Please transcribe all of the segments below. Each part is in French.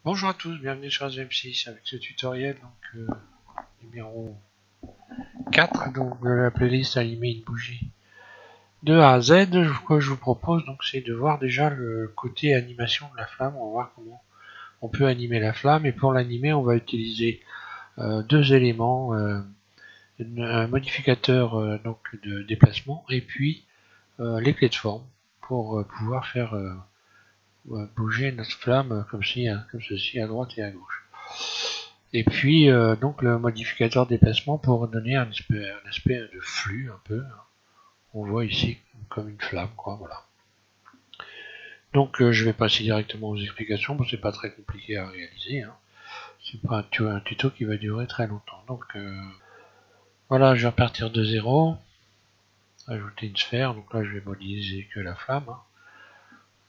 Bonjour à tous, bienvenue sur M6 avec ce tutoriel numéro 4 de la playlist Allumer une bougie de A à Z. Ce que je vous propose c'est de voir déjà le côté animation de la flamme. On va voir comment on peut animer la flamme, et pour l'animer on va utiliser deux éléments, un modificateur de déplacement et puis les clés de forme pour pouvoir faire bouger notre flamme comme ceci à droite et à gauche. Et puis le modificateur déplacement pour donner un aspect de flux un peu. On voit ici comme une flamme, quoi, voilà. Donc je vais passer directement aux explications, c'est pas très compliqué à réaliser, hein. C'est pas un tuto qui va durer très longtemps. Donc voilà, je vais repartir de zéro, ajouter une sphère, donc là je vais modéliser que la flamme, hein.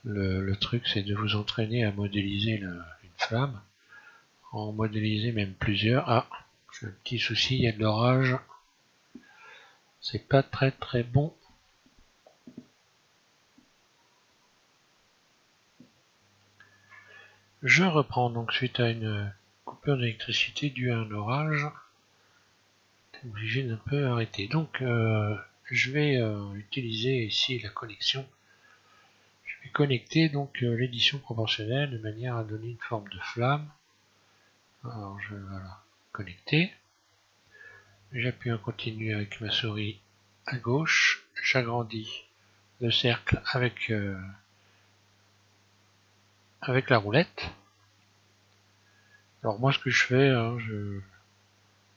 Le truc c'est de vous entraîner à modéliser une flamme, en modéliser même plusieurs. Ah, j'ai un petit souci, il y a de l'orage. C'est pas très bon. Je reprends donc suite à une coupure d'électricité due à un orage. T'es obligé d'un peu arrêter. Donc je vais utiliser ici la connexion. Je vais connecter l'édition proportionnelle de manière à donner une forme de flamme. Alors je vais connecter. J'appuie en continu avec ma souris à gauche. J'agrandis le cercle avec la roulette. Alors moi ce que je fais,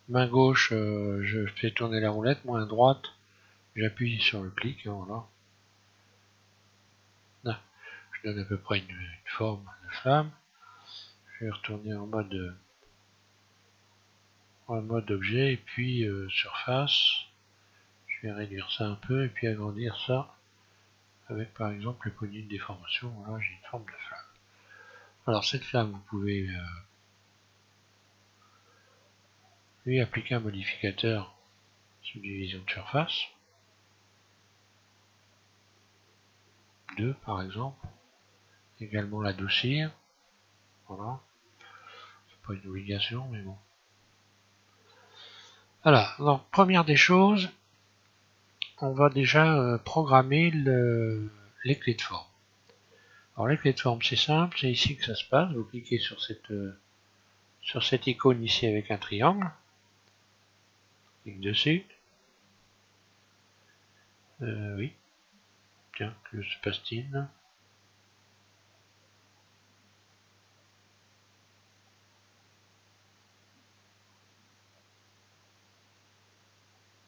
main gauche, je fais tourner la roulette, main droite, j'appuie sur le clic, voilà. Là, je donne à peu près une forme de flamme. Je vais retourner en mode objet, et puis surface. Je vais réduire ça un peu, et puis agrandir ça, avec par exemple le poignet de déformation. Voilà, j'ai une forme de flamme. Alors cette flamme, vous pouvez lui appliquer un modificateur subdivision de surface. 2 par exemple. Également l'adoucir. Voilà. C'est pas une obligation, mais bon. Voilà, donc première des choses, on va déjà programmer les clés de forme. Alors les clés de forme c'est simple, c'est ici que ça se passe. Vous cliquez sur cette icône ici avec un triangle. Clique dessus. Oui. Tiens, que se passe-t-il?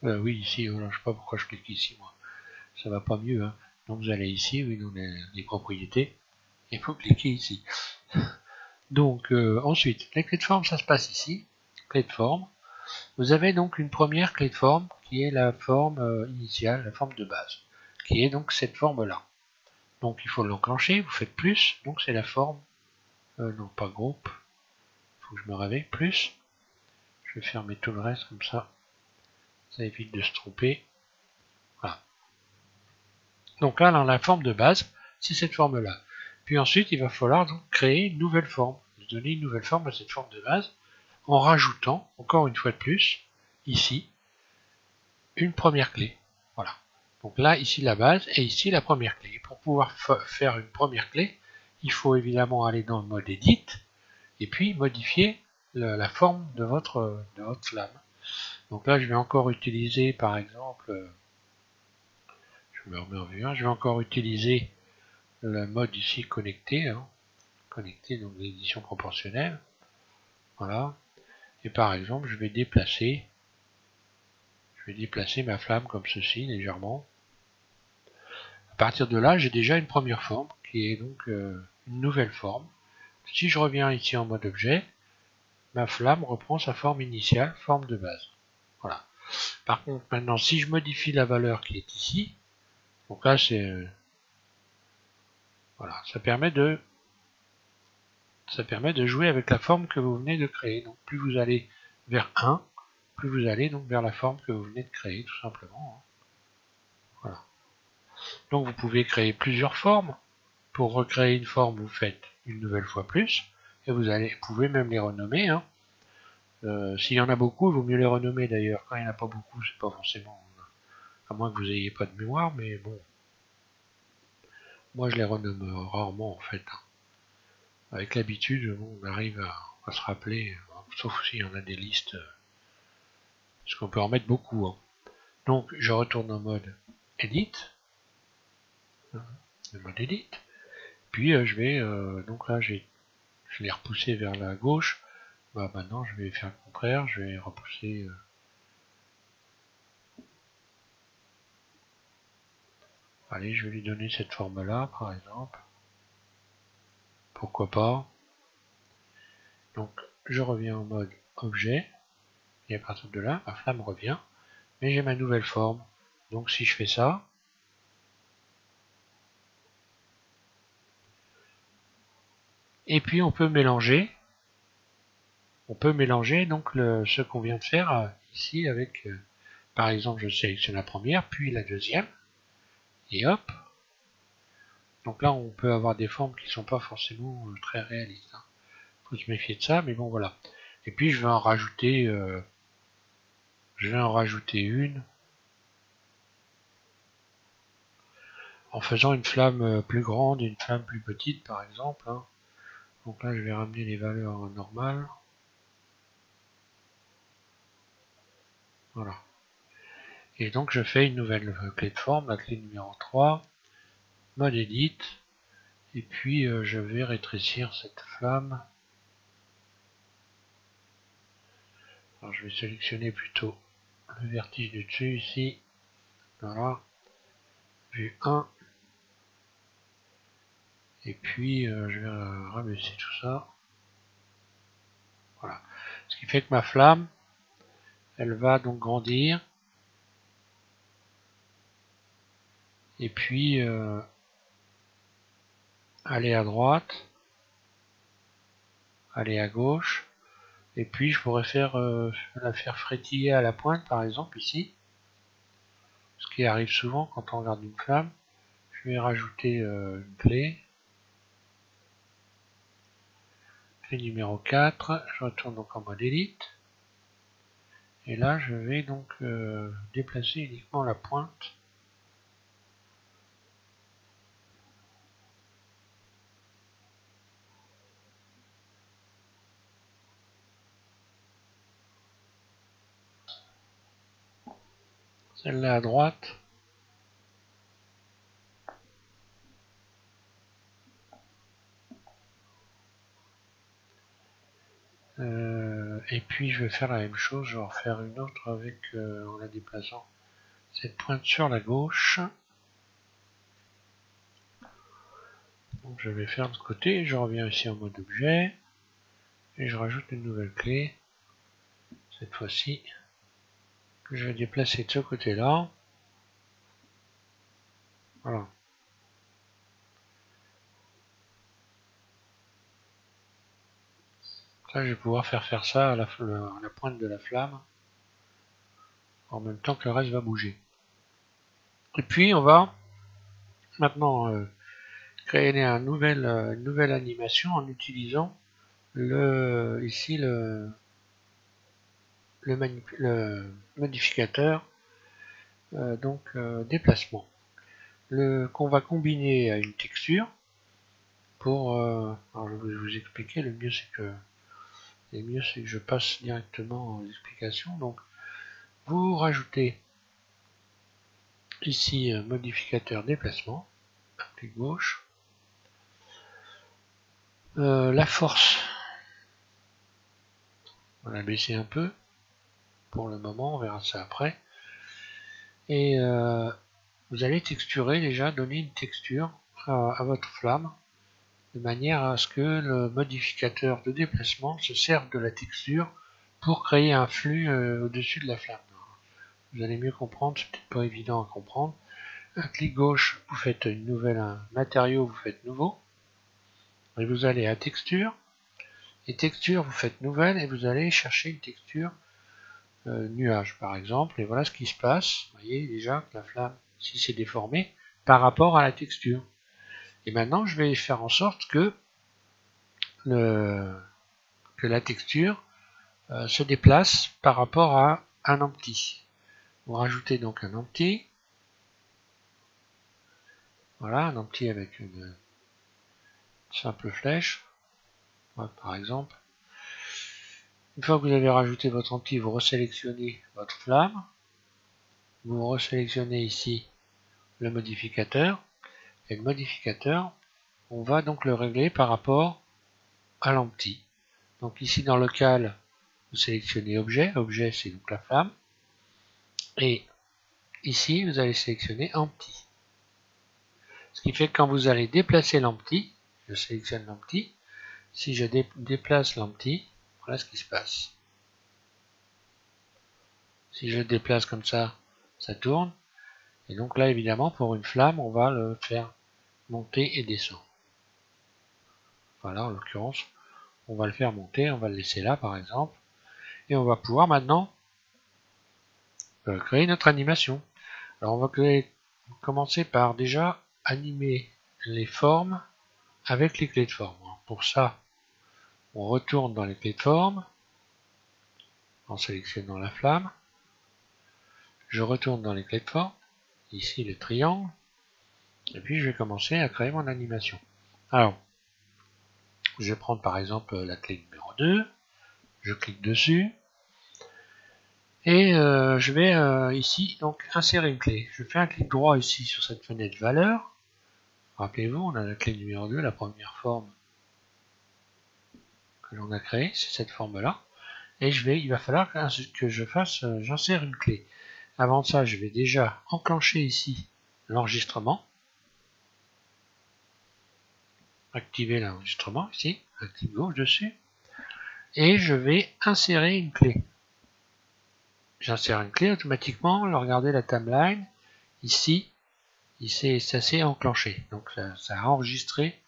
Oui, ici, voilà, je sais pas pourquoi je clique ici, moi. Ça va pas mieux, hein. Donc vous allez ici, oui, dans les propriétés, et vous cliquez ici. Donc ensuite, les clés de forme, ça se passe ici. Clé de forme. Vous avez donc une première clé de forme qui est la forme initiale, la forme de base, qui est donc cette forme-là. Donc il faut l'enclencher, vous faites plus, donc c'est la forme, non pas groupe, il faut que je me réveille, plus. Je vais fermer tout le reste comme ça évite de se tromper. Voilà. Donc là, dans la forme de base, c'est cette forme-là. Puis ensuite, il va falloir donc créer une nouvelle forme, donner une nouvelle forme à cette forme de base, en rajoutant, encore une fois de plus, ici, une première clé. Voilà. Donc là, ici la base, et ici la première clé. Pour pouvoir faire une première clé, il faut évidemment aller dans le mode Edit, et puis modifier la forme de votre flamme. Donc là, je vais encore utiliser, par exemple, je me remets en vue 1, je vais encore utiliser le mode ici connecté, hein, connecté, donc l'édition proportionnelle. Voilà. Et par exemple, je vais déplacer ma flamme comme ceci, légèrement. À partir de là, j'ai déjà une première forme, qui est donc une nouvelle forme. Si je reviens ici en mode objet, ma flamme reprend sa forme initiale, forme de base. Voilà. Par contre, maintenant, si je modifie la valeur qui est ici, donc là, c'est... voilà, ça permet de jouer avec la forme que vous venez de créer. Donc plus vous allez vers 1, plus vous allez donc vers la forme que vous venez de créer, tout simplement. Voilà. Donc vous pouvez créer plusieurs formes. Pour recréer une forme, vous faites une nouvelle fois plus. et vous pouvez même les renommer. Hein. S'il y en a beaucoup, il vaut mieux les renommer d'ailleurs. Quand il n'y en a pas beaucoup, c'est pas forcément... À moins que vous n'ayez pas de mémoire, mais bon. Moi, je les renomme rarement en fait. Hein. Avec l'habitude, on arrive à se rappeler, sauf s'il y en a des listes, parce qu'on peut en mettre beaucoup. Hein. Donc, je retourne en mode Edit, le mode Edit. Puis, je vais, donc là, je l'ai repoussé vers la gauche. Bah, maintenant, je vais faire le contraire, je vais repousser. Allez, je vais lui donner cette forme-là, par exemple. Pourquoi pas. Donc, je reviens en mode objet. Et à partir de là, ma flamme revient. Mais j'ai ma nouvelle forme. Donc, si je fais ça, et puis on peut mélanger. On peut mélanger donc ce qu'on vient de faire ici avec, par exemple, je sélectionne la première, puis la deuxième. Et hop. Donc là, on peut avoir des formes qui ne sont pas forcément très réalistes. Hein. Faut se méfier de ça, mais bon, voilà. Et puis, je vais en rajouter une en faisant une flamme plus grande et une flamme plus petite, par exemple. Hein. Donc là, je vais ramener les valeurs normales. Voilà. Et donc, je fais une nouvelle clé de forme, la clé numéro 3, mode Edit. Et puis, je vais rétrécir cette flamme. Alors, je vais sélectionner plutôt le vertige du dessus ici. Voilà. Vue 1. Et puis, je vais rabaisser tout ça. Voilà. Ce qui fait que ma flamme, elle va donc grandir. Et puis, aller à droite. Aller à gauche. Et puis, je pourrais la faire frétiller à la pointe, par exemple, ici. Ce qui arrive souvent quand on regarde une flamme. Je vais rajouter une clé. Clé numéro 4. Je retourne donc en mode Elite. Et là, je vais donc déplacer uniquement la pointe. Celle-là à droite. Et puis je vais faire la même chose, je vais en faire une autre avec en la déplaçant cette pointe sur la gauche. Donc je vais faire de ce côté, je reviens ici en mode objet et je rajoute une nouvelle clé, cette fois-ci que je vais déplacer de ce côté-là. Voilà. Là je vais pouvoir faire ça à la pointe de la flamme en même temps que le reste va bouger. Et puis on va maintenant créer une nouvelle animation en utilisant ici le modificateur déplacement qu'on va combiner à une texture pour alors je vais vous expliquer. Le mieux c'est que je passe directement aux explications. Donc vous rajoutez ici modificateur déplacement, clic gauche, la force on va la baisser un peu pour le moment, on verra ça après. Et vous allez texturer déjà, donner une texture à votre flamme, de manière à ce que le modificateur de déplacement se serve de la texture pour créer un flux au-dessus de la flamme. Vous allez mieux comprendre, c'est peut-être pas évident à comprendre. Un clic gauche, vous faites une nouvelle, un matériau, vous faites nouveau. Et vous allez à texture, et texture, vous faites nouvelle, et vous allez chercher une texture nuage par exemple, et voilà ce qui se passe. Vous voyez déjà que la flamme ici s'est déformée par rapport à la texture. Et maintenant je vais faire en sorte que que la texture se déplace par rapport à un empty. Vous rajoutez donc un empty. Voilà, un empty avec une simple flèche, voilà, par exemple. Une fois que vous avez rajouté votre empty, vous resélectionnez votre flamme. Vous resélectionnez ici le modificateur. Et le modificateur, on va donc le régler par rapport à l'empty. Donc ici dans local, vous sélectionnez objet. Objet, c'est donc la flamme. Et ici, vous allez sélectionner empty. Ce qui fait que quand vous allez déplacer l'empty, je sélectionne l'empty. Si je déplace l'empty, voilà ce qui se passe. Si je le déplace comme ça tourne. Et donc là, évidemment, pour une flamme, on va le faire monter et descendre. Voilà, en l'occurrence, on va le faire monter, on va le laisser là, par exemple. Et on va pouvoir maintenant créer notre animation. Alors, on va commencer par déjà animer les formes avec les clés de forme. Pour ça, on retourne dans les clés de forme en sélectionnant la flamme. Je retourne dans les clés de forme, ici le triangle, et puis je vais commencer à créer mon animation. Alors, je vais prendre par exemple la clé numéro 2, je clique dessus, et je vais ici donc insérer une clé. Je fais un clic droit ici sur cette fenêtre valeur. Rappelez-vous, on a la clé numéro 2, la première forme que l'on a créée, c'est cette forme-là. Et il va falloir que je fasse, j'insère une clé. Avant ça, je vais déjà enclencher ici l'enregistrement. Activer l'enregistrement ici, active gauche dessus. Et je vais insérer une clé. J'insère une clé automatiquement. Regardez la timeline. Ici, ça s'est enclenché. Donc ça a enregistré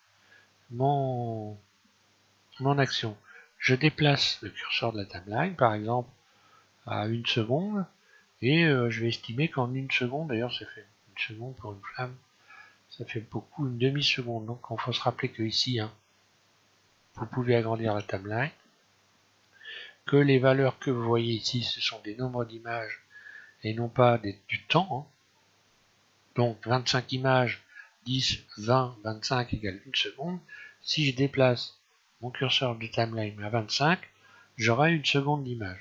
mon action. Je déplace le curseur de la timeline, par exemple, à 1 seconde. Et je vais estimer qu'en 1 seconde, d'ailleurs ça fait 1 seconde pour une flamme, ça fait beaucoup, une demi-seconde. Donc il faut se rappeler que ici, vous pouvez agrandir la timeline, que les valeurs que vous voyez ici, ce sont des nombres d'images et non pas du temps. Donc 25 images, 10, 20, 25 égale 1 seconde. Si je déplace mon curseur de timeline à 25, j'aurai 1 seconde d'image.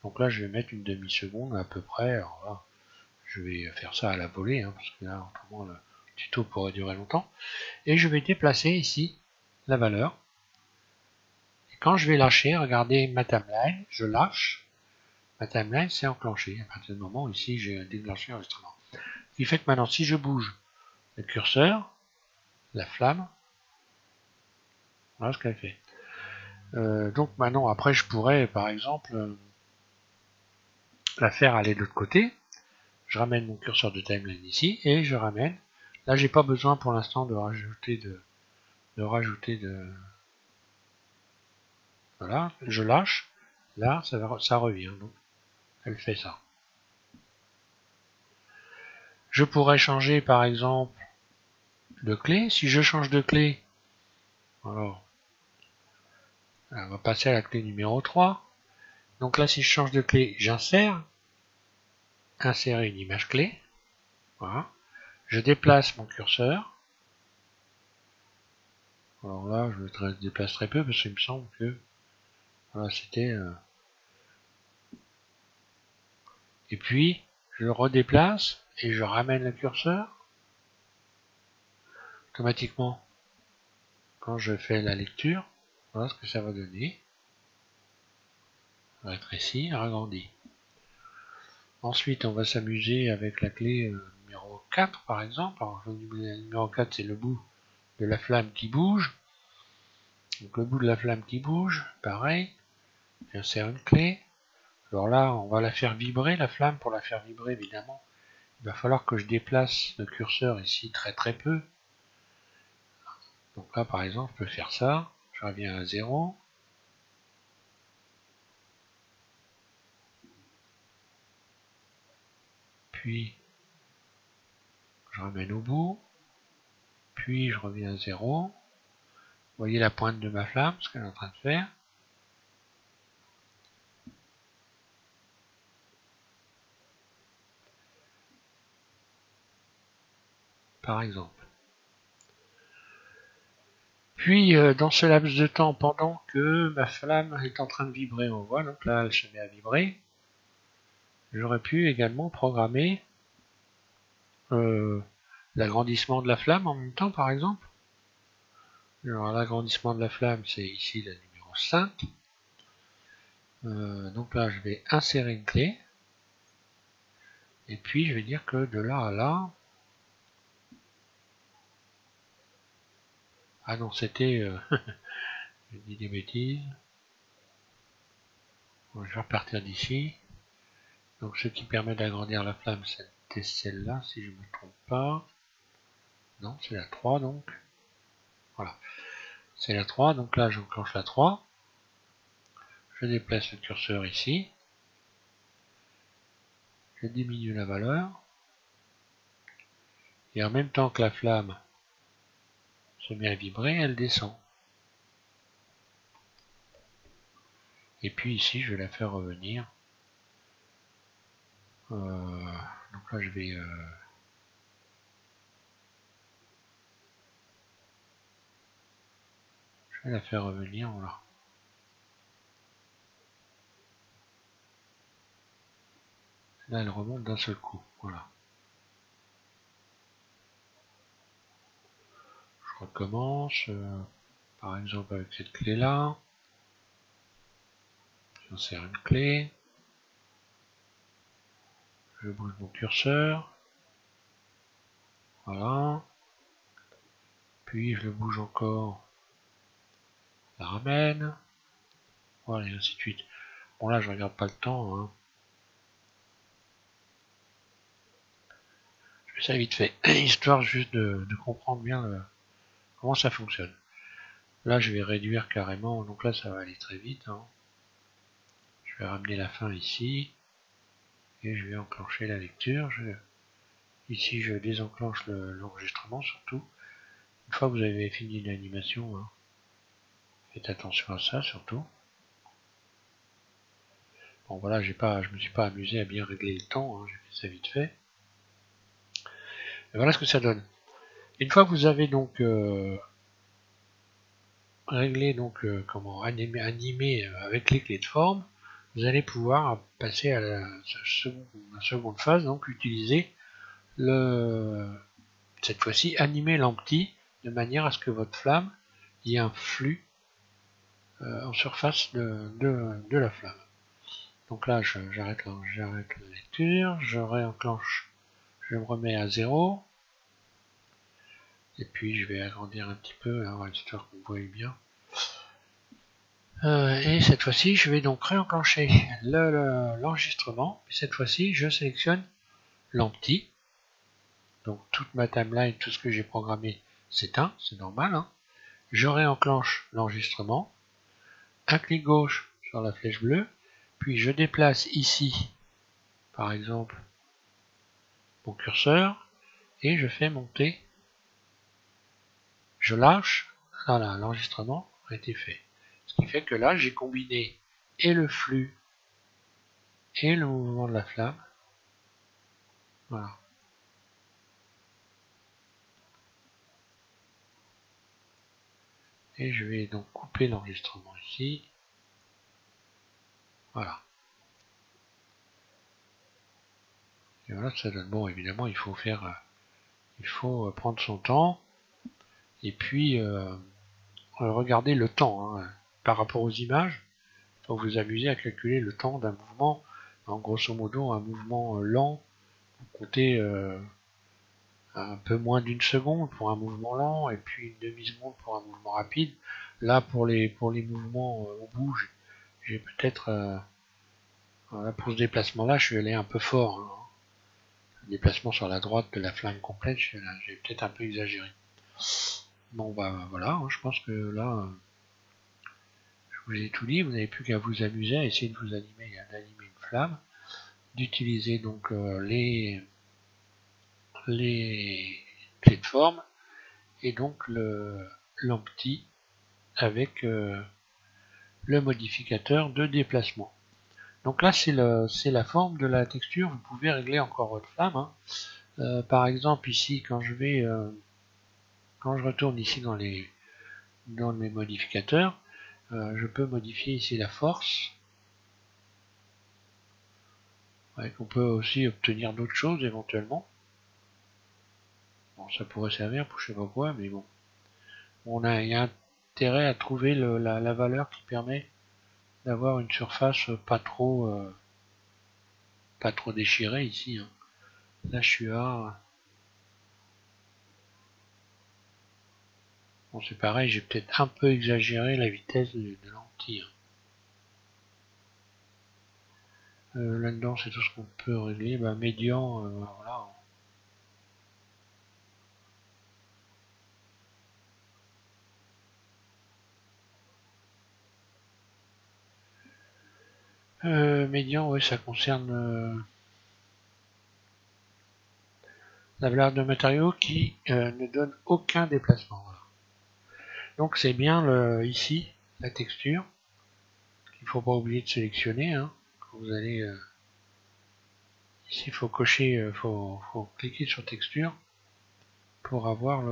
Donc là, je vais mettre une demi-seconde à peu près. Alors là, je vais faire ça à la volée, parce que là, autrement, le tuto pourrait durer longtemps. Et je vais déplacer ici la valeur. Et quand je vais lâcher, regardez ma timeline, je lâche. Ma timeline s'est enclenchée à partir du moment où ici j'ai déclenché l'enregistrement. Ce qui fait que maintenant, si je bouge le curseur, la flamme, voilà ce qu'elle fait. Donc maintenant, après, je pourrais, par exemple, la faire aller de l'autre côté. Je ramène mon curseur de timeline ici et je ramène. Là, j'ai pas besoin pour l'instant de rajouter voilà, je lâche. Là, ça revient. Donc, elle fait ça. Je pourrais changer, par exemple, de clé. Si je change de clé, alors, on va passer à la clé numéro 3. Donc là, si je change de clé, j'insère. Insérer une image clé. Voilà. Je déplace mon curseur. Alors là, je le déplace très peu parce qu'il me semble que voilà, c'était. Et puis, je le redéplace et je ramène le curseur. Automatiquement, quand je fais la lecture, voilà ce que ça va donner. Rétréci, agrandi. Ensuite, on va s'amuser avec la clé numéro 4 par exemple. Alors, le numéro 4, c'est le bout de la flamme qui bouge. Donc le bout de la flamme qui bouge, pareil. J'insère une clé. Alors là, on va la faire vibrer, la flamme. Pour la faire vibrer, évidemment, il va falloir que je déplace le curseur ici très peu. Donc là, par exemple, je peux faire ça. Je reviens à 0. Puis, je ramène au bout. Puis, je reviens à 0. voyez la pointe de ma flamme, ce qu'elle est en train de faire. Par exemple. Puis, dans ce laps de temps, pendant que ma flamme est en train de vibrer, on voit, donc là, elle se met à vibrer, j'aurais pu également programmer l'agrandissement de la flamme en même temps, par exemple. Alors, l'agrandissement de la flamme, c'est ici la numéro 5. Donc là, je vais insérer une clé. Et puis, je vais dire que de là à là... Ah non, c'était... je dis des bêtises. Bon, je vais repartir d'ici. Donc, ce qui permet d'agrandir la flamme, c'était celle-là, si je ne me trompe pas. Non, c'est la 3, donc. Voilà. C'est la 3, donc là, j'enclenche la 3. Je déplace le curseur ici. Je diminue la valeur. Et en même temps que la flamme se met à vibrer, elle descend. Et puis ici, je vais la faire revenir. Donc là, je vais la faire revenir. Voilà. Là, elle remonte d'un seul coup. Voilà. Je recommence. Par exemple, avec cette clé-là. J'insère une clé. Je bouge mon curseur. Voilà. Puis, je le bouge encore. La ramène. Voilà, et ainsi de suite. Bon, là, je regarde pas le temps. Hein. Je fais ça vite fait. Histoire juste de comprendre bien comment ça fonctionne. Là, je vais réduire carrément. Donc là, ça va aller très vite. Hein. Je vais ramener la fin ici. Et je vais enclencher la lecture. Ici, je désenclenche l'enregistrement surtout. Une fois que vous avez fini l'animation, hein, faites attention à ça surtout. Bon voilà, je me suis pas amusé à bien régler le temps, hein, j'ai fait ça vite fait. Et voilà ce que ça donne. Une fois que vous avez donc réglé donc comment animer avec les clés de forme, vous allez pouvoir passer à la seconde phase, donc utiliser cette fois-ci animer l'empty de manière à ce que votre flamme y ait un flux en surface de la flamme. Donc là, j'arrête la lecture, je réenclenche, je me remets à 0. Et puis je vais agrandir un petit peu, hein, histoire que vous voyez bien. Et cette fois-ci, je vais donc réenclencher l'enregistrement. Cette fois-ci, je sélectionne l'empty. Donc toute ma timeline, tout ce que j'ai programmé s'éteint, c'est normal. Hein. Je réenclenche l'enregistrement. Un clic gauche sur la flèche bleue. Puis je déplace ici, par exemple, mon curseur. Et je fais monter. Je lâche. Voilà, l'enregistrement a été fait. Ce qui fait que là, j'ai combiné et le flux et le mouvement de la flamme. Voilà. Et je vais donc couper l'enregistrement ici. Voilà. Et voilà, ça donne. Bon, évidemment, il faut prendre son temps. Et puis, regarder le temps. Hein, par rapport aux images. Il faut vous amuser à calculer le temps d'un mouvement. En grosso modo, un mouvement lent. Vous comptez un peu moins d'une seconde pour un mouvement lent et puis une demi-seconde pour un mouvement rapide. Là, pour les mouvements au bouge, j'ai peut-être voilà, pour ce déplacement-là, je suis allé un peu fort. Hein. Le déplacement sur la droite de la flamme complète, j'ai peut-être un peu exagéré. Bon, bah voilà, hein, je pense que là, je vous ai tout dit. Vous n'avez plus qu'à vous amuser à essayer de vous d'animer une flamme, d'utiliser donc les clés de forme et donc l'empty avec le modificateur de déplacement. Donc là, c'est la forme de la texture. Vous pouvez régler encore votre flamme, hein. Par exemple, ici, quand je retourne ici dans mes modificateurs, je peux modifier ici la force. Ouais, on peut aussi obtenir d'autres choses éventuellement. Bon, ça pourrait servir pour je sais pas quoi, mais bon. Il y a intérêt à trouver la valeur qui permet d'avoir une surface pas trop déchirée ici, hein. Là, je suis à... Bon, c'est pareil, j'ai peut-être un peu exagéré la vitesse de lentille. Là-dedans, c'est tout ce qu'on peut régler. Bah, médian, voilà. Médian, oui, ça concerne la valeur de matériaux qui ne donne aucun déplacement. Voilà. Donc c'est bien ici la texture qu'il ne faut pas oublier de sélectionner, hein. Quand vous allez ici, il faut cocher, faut cliquer sur texture pour avoir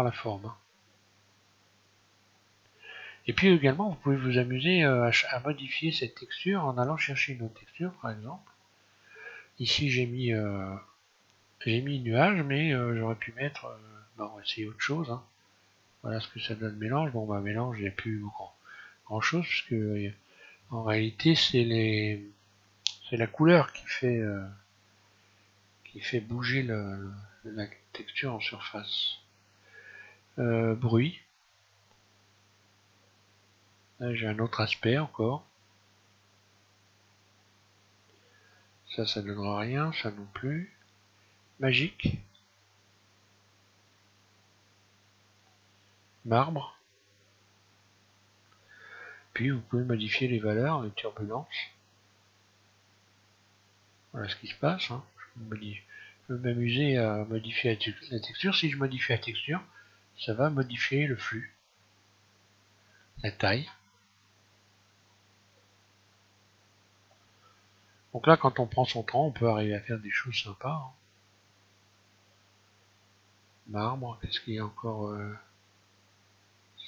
la forme, hein. Et puis également, vous pouvez vous amuser à modifier cette texture en allant chercher une autre texture, par exemple. Ici, j'ai mis nuage, mais j'aurais pu mettre... on va essayer autre chose, hein. Voilà ce que ça donne mélange. Bon, bah mélange, il n'y a plus grand chose, parce que en réalité, c'est la couleur qui fait bouger la texture en surface. Bruit. Là, j'ai un autre aspect encore. Ça donnera rien, ça non plus. Magique. Marbre. Puis vous pouvez modifier les valeurs, les turbulences. Voilà ce qui se passe, hein. Je peux m'amuser à modifier la texture. Si je modifie la texture, ça va modifier le flux, la taille. Donc là, quand on prend son temps, on peut arriver à faire des choses sympas, hein. Marbre, qu'est-ce qu'il y a encore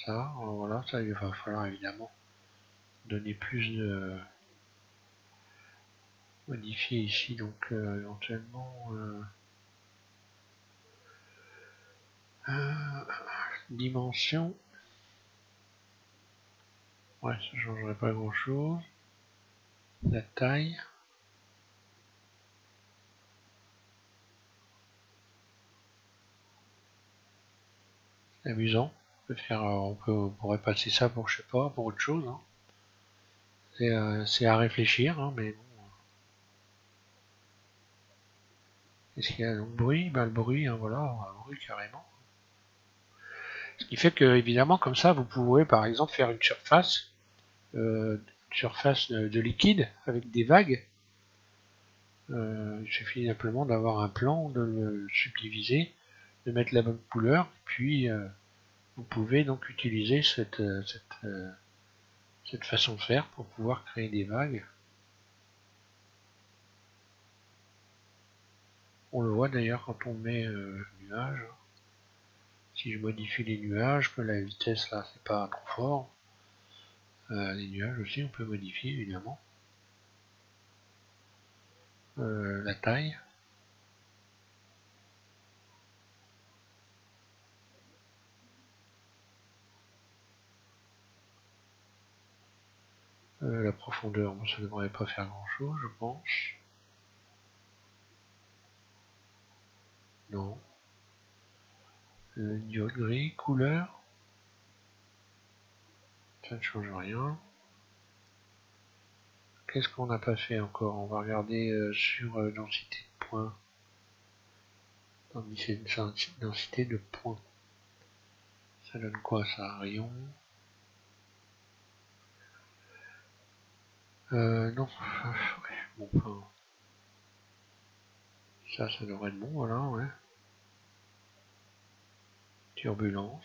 ça, voilà, ça il va falloir évidemment donner plus de... modifier ici, donc éventuellement dimension. Ouais, ça changerait pas grand chose. La taille. C'est amusant. On pourrait passer ça pour, je sais pas, pour autre chose, hein. C'est à réfléchir, hein, mais bon. Est-ce qu'il y a donc bruit? Bah, le bruit, hein, voilà, un bruit carrément. Ce qui fait que, évidemment, comme ça, vous pouvez, par exemple, faire une surface de liquide avec des vagues. Il suffit simplement d'avoir un plan, de le subdiviser, de mettre la bonne couleur, puis vous pouvez donc utiliser cette façon de faire pour pouvoir créer des vagues. On le voit d'ailleurs quand on met nuages. Si je modifie les nuages, que la vitesse là c'est pas trop fort, les nuages aussi on peut modifier évidemment. La taille. La profondeur, bon, ça ne devrait pas faire grand chose je pense. Non. Diode gris, couleur. Ça ne change rien. Qu'est-ce qu'on n'a pas fait encore? On va regarder sur densité de points. Densité de points. Ça donne quoi ça? Rayon. Non. Ouais, bon, enfin. Ça devrait être bon, voilà, ouais. Turbulence.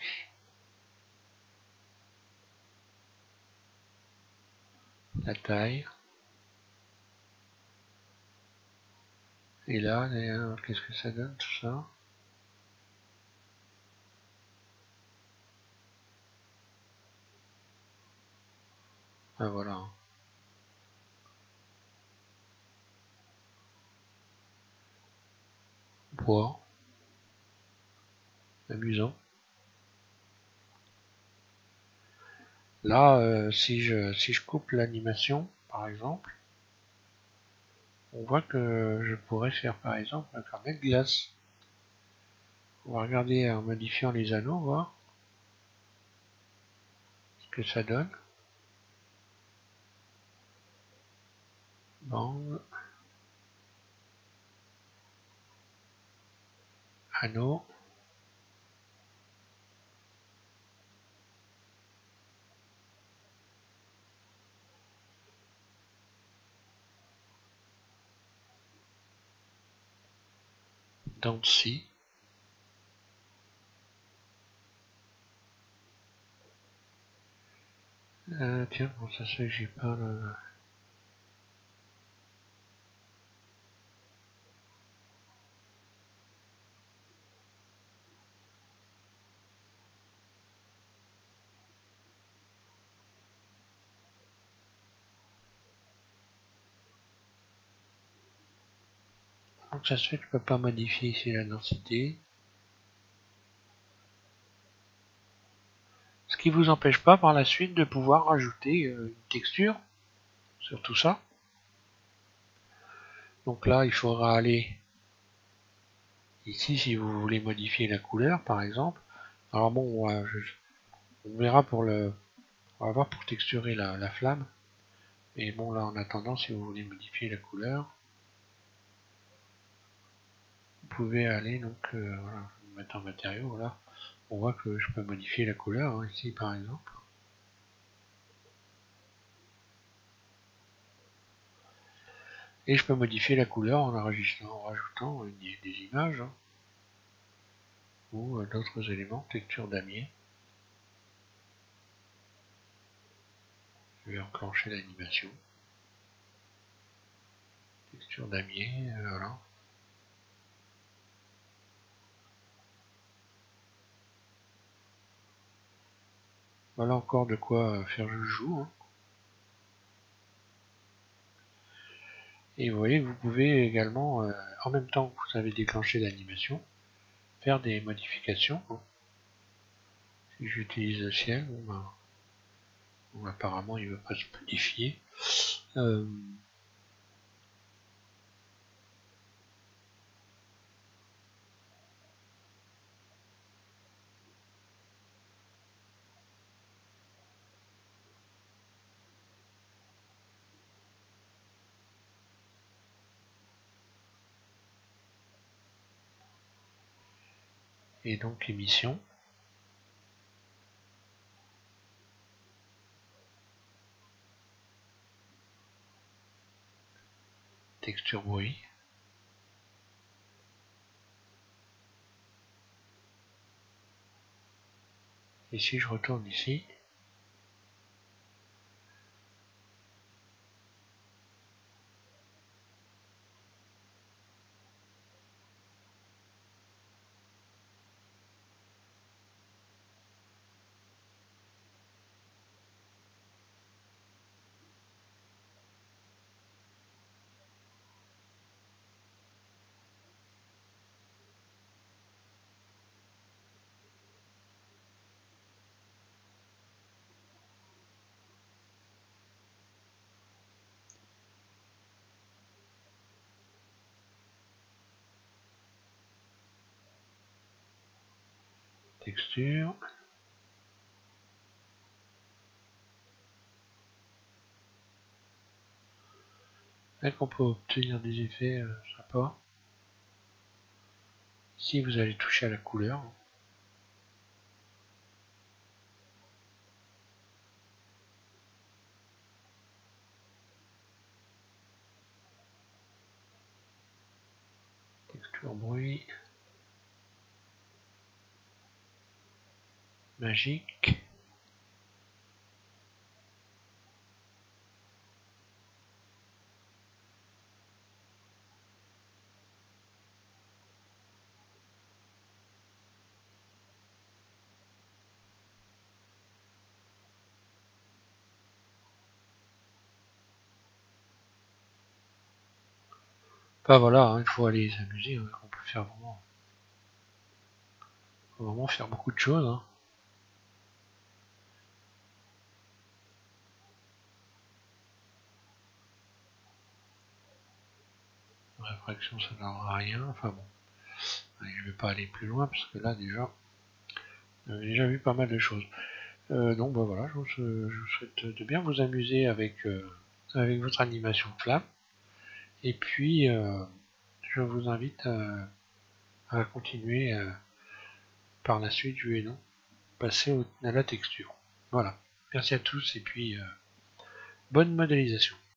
la taille. Et là, qu'est-ce que ça donne tout ça? Ah voilà. Bois. Amusant. Là, si je coupe l'animation, par exemple, on voit que je pourrais faire par exemple un carnet de glace. On va regarder en modifiant les anneaux, voir ce que ça donne. Bande, anneau. Dents de scie. Tiens, bon, ça se fait que j'ai pas le... Donc ça se fait que je peux pas modifier ici la densité. Ce qui vous empêche pas par la suite de pouvoir rajouter une texture sur tout ça. Donc là, il faudra aller ici si vous voulez modifier la couleur par exemple. Alors bon, on verra pour le... On va voir pour texturer la flamme. Mais bon là en attendant, si vous voulez modifier la couleur, vous pouvez aller donc voilà, mettre en matériau, voilà. On voit que je peux modifier la couleur hein, ici par exemple. Et je peux modifier la couleur en rajoutant des images hein, ou d'autres éléments, texture damier. Je vais enclencher l'animation. Texture damier, voilà. Voilà encore de quoi faire joujou. Hein. Et vous voyez que vous pouvez également, en même temps que vous avez déclenché l'animation, faire des modifications. Hein. Si j'utilise le ciel, bon, apparemment il ne veut pas se modifier. Et donc émission. Texture bruit. Et si je retourne ici, texture. Et qu'on peut obtenir des effets sympas. Ici vous allez toucher à la couleur. Texture bruit. Magique. Enfin voilà, hein, il faut aller s'amuser, hein, on peut faire vraiment faire beaucoup de choses. Hein. Réfraction, ça ne donnera rien. Enfin bon, allez, je vais pas aller plus loin parce que là déjà, j'ai déjà vu pas mal de choses. Donc bah voilà, je vous souhaite de bien vous amuser avec votre animation flamme. Et puis, je vous invite à continuer par la suite, je vais non, passer à la texture. Voilà. Merci à tous et puis bonne modélisation.